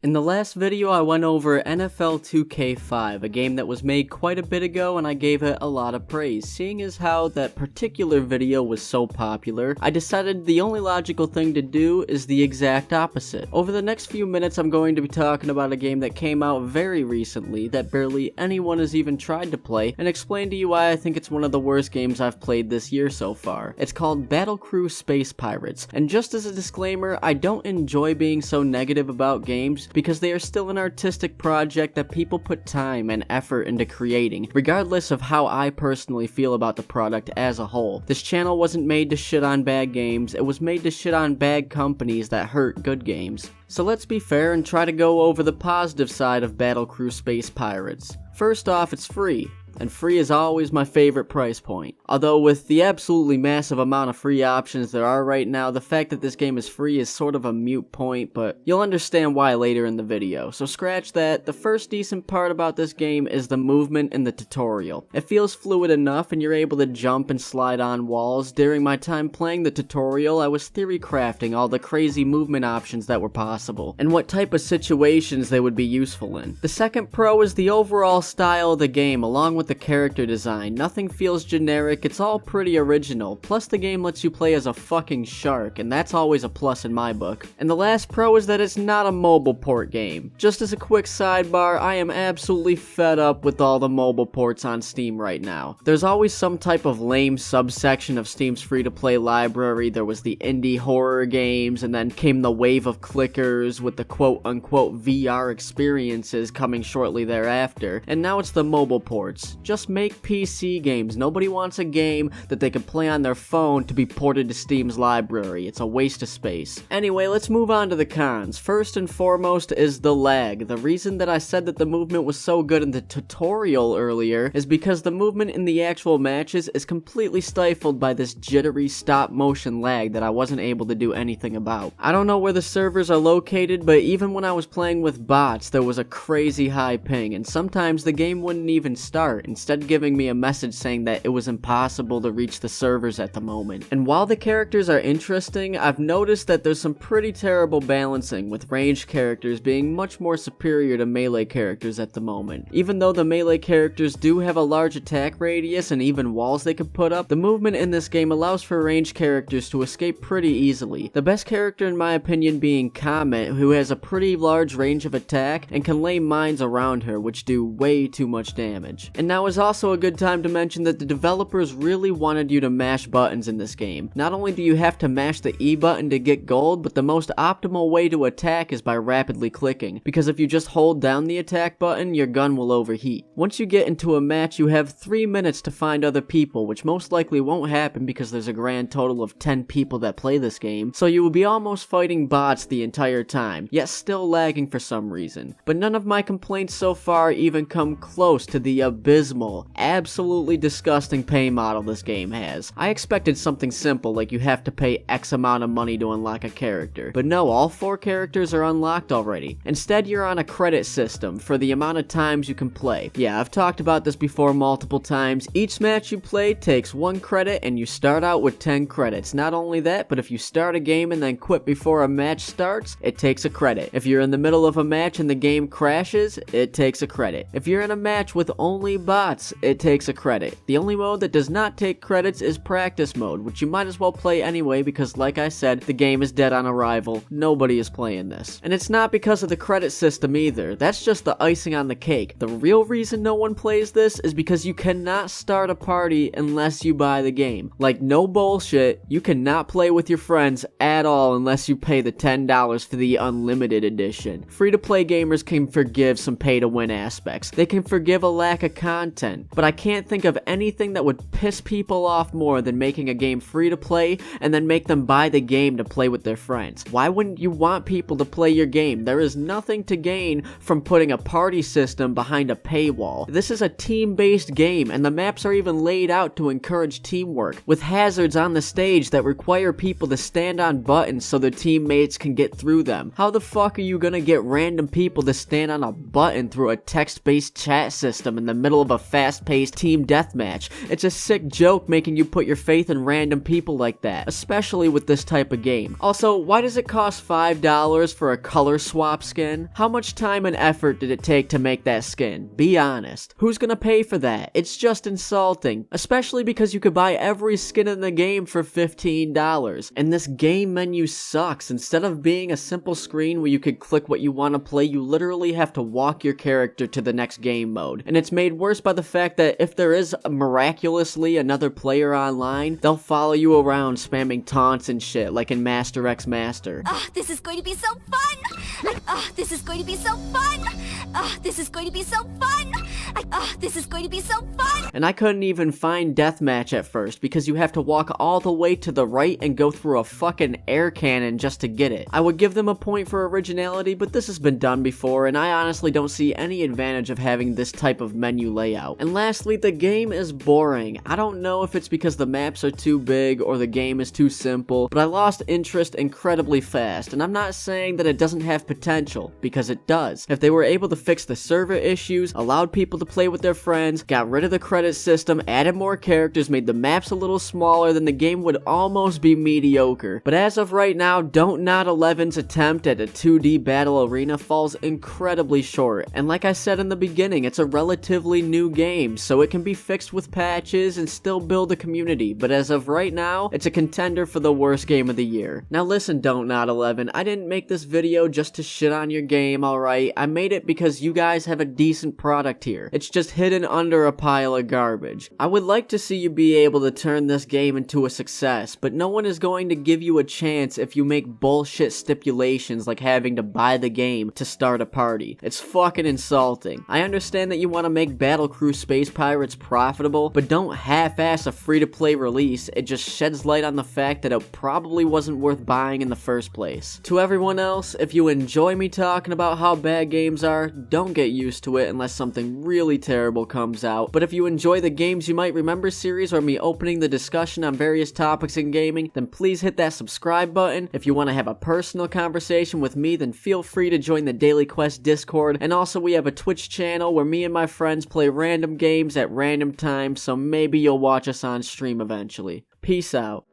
In the last video, I went over NFL 2K5, a game that was made quite a bit ago and I gave it a lot of praise. Seeing as how that particular video was so popular, I decided the only logical thing to do is the exact opposite. Over the next few minutes, I'm going to be talking about a game that came out very recently that barely anyone has even tried to play, and explain to you why I think it's one of the worst games I've played this year so far. It's called BATTLECREW Space Pirates, and just as a disclaimer, I don't enjoy being so negative about games because they are still an artistic project that people put time and effort into creating, regardless of how I personally feel about the product as a whole. This channel wasn't made to shit on bad games, it was made to shit on bad companies that hurt good games. So let's be fair and try to go over the positive side of BATTLECREW Space Pirates. First off, it's free. And free is always my favorite price point. Although with the absolutely massive amount of free options there are right now, the fact that this game is free is sort of a moot point, but you'll understand why later in the video. So scratch that. The first decent part about this game is the movement in the tutorial. It feels fluid enough and you're able to jump and slide on walls. During my time playing the tutorial, I was theory crafting all the crazy movement options that were possible, and what type of situations they would be useful in. The second pro is the overall style of the game, along with the character design. Nothing feels generic, it's all pretty original, plus the game lets you play as a fucking shark, and that's always a plus in my book. And the last pro is that it's not a mobile port game. Just as a quick sidebar, I am absolutely fed up with all the mobile ports on Steam right now. There's always some type of lame subsection of Steam's free-to-play library. There was the indie horror games, and then came the wave of clickers with the quote-unquote VR experiences coming shortly thereafter, and now it's the mobile ports. Just make PC games. Nobody wants a game that they can play on their phone to be ported to Steam's library. It's a waste of space. Anyway, let's move on to the cons. First and foremost is the lag. The reason that I said that the movement was so good in the tutorial earlier is because the movement in the actual matches is completely stifled by this jittery stop motion lag that I wasn't able to do anything about. I don't know where the servers are located, but even when I was playing with bots, there was a crazy high ping, and sometimes the game wouldn't even start, instead giving me a message saying that it was impossible to reach the servers at the moment. And while the characters are interesting, I've noticed that there's some pretty terrible balancing, with ranged characters being much more superior to melee characters at the moment. Even though the melee characters do have a large attack radius and even walls they can put up, the movement in this game allows for ranged characters to escape pretty easily. The best character in my opinion being Comet, who has a pretty large range of attack and can lay mines around her, which do way too much damage. And now is also a good time to mention that the developers really wanted you to mash buttons in this game. Not only do you have to mash the E button to get gold, but the most optimal way to attack is by rapidly clicking, because if you just hold down the attack button, your gun will overheat. Once you get into a match, you have 3 minutes to find other people, which most likely won't happen because there's a grand total of 10 people that play this game, so you will be almost fighting bots the entire time, yet still lagging for some reason. But none of my complaints so far even come close to the abysmal, absolutely disgusting pay model this game has. I expected something simple like you have to pay X amount of money to unlock a character, but no, all 4 characters are unlocked already. Instead, you're on a credit system for the amount of times you can play. Yeah, I've talked about this before multiple times. Each match you play takes 1 credit and you start out with 10 credits. Not only that, but if you start a game and then quit before a match starts, it takes a credit. If you're in the middle of a match and the game crashes, it takes a credit. If you're in a match with only bots, it takes a credit. The only mode that does not take credits is practice mode, which you might as well play anyway because like I said, the game is dead on arrival. Nobody is playing this. And it's not because of the credit system either. That's just the icing on the cake. The real reason no one plays this is because you cannot start a party unless you buy the game. Like, no bullshit, you cannot play with your friends at all unless you pay the $10 for the unlimited edition. Free-to-play gamers can forgive some pay-to-win aspects. They can forgive a lack of content, but I can't think of anything that would piss people off more than making a game free to play and then make them buy the game to play with their friends. Why wouldn't you want people to play your game? There is nothing to gain from putting a party system behind a paywall. This is a team-based game, and the maps are even laid out to encourage teamwork, with hazards on the stage that require people to stand on buttons so their teammates can get through them. How the fuck are you gonna get random people to stand on a button through a text-based chat system in the middle of of a fast-paced team deathmatch. It's a sick joke making you put your faith in random people like that, especially with this type of game. Also, why does it cost $5 for a color swap skin? How much time and effort did it take to make that skin? Be honest. Who's gonna pay for that? It's just insulting, especially because you could buy every skin in the game for $15. And this game menu sucks. Instead of being a simple screen where you could click what you want to play, you literally have to walk your character to the next game mode. And it's made worse by the fact that if there is miraculously another player online, they'll follow you around spamming taunts and shit like in Master X Master. This is going to be so fun! This is going to be so fun! This is going to be so fun! This is going to be so fun! And I couldn't even find deathmatch at first because you have to walk all the way to the right and go through a fucking air cannon just to get it. I would give them a point for originality, but this has been done before and I honestly don't see any advantage of having this type of menu layout. And lastly, the game is boring. I don't know if it's because the maps are too big or the game is too simple, but I lost interest incredibly fast. And I'm not saying that it doesn't have potential, because it does. If they were able to fix the server issues, allowed people to play with their friends, got rid of the credit system, added more characters, made the maps a little smaller, then the game would almost be mediocre. But as of right now, Don't Not 11's attempt at a 2D battle arena falls incredibly short. And like I said in the beginning, it's a relatively new game, so it can be fixed with patches and still build a community. But as of right now, it's a contender for the worst game of the year. Now listen, Don't Not 11, I didn't make this video just to shit on your game, alright? I made it because you guys have a decent product here. It's just hidden under a pile of garbage. I would like to see you be able to turn this game into a success, but no one is going to give you a chance if you make bullshit stipulations like having to buy the game to start a party. It's fucking insulting. I understand that you want to make BATTLECREW Space Pirates profitable, but don't half-ass a free-to-play release. It just sheds light on the fact that it probably wasn't worth buying in the first place. To everyone else, if you enjoy me talking about how bad games are, don't get used to it unless something really terrible comes out. But if you enjoy the Games You Might Remember series or me opening the discussion on various topics in gaming, then please hit that subscribe button. If you want to have a personal conversation with me, then feel free to join the Daily Quest Discord. And also we have a Twitch channel where me and my friends play random games at random times, so maybe you'll watch us on stream eventually. Peace out.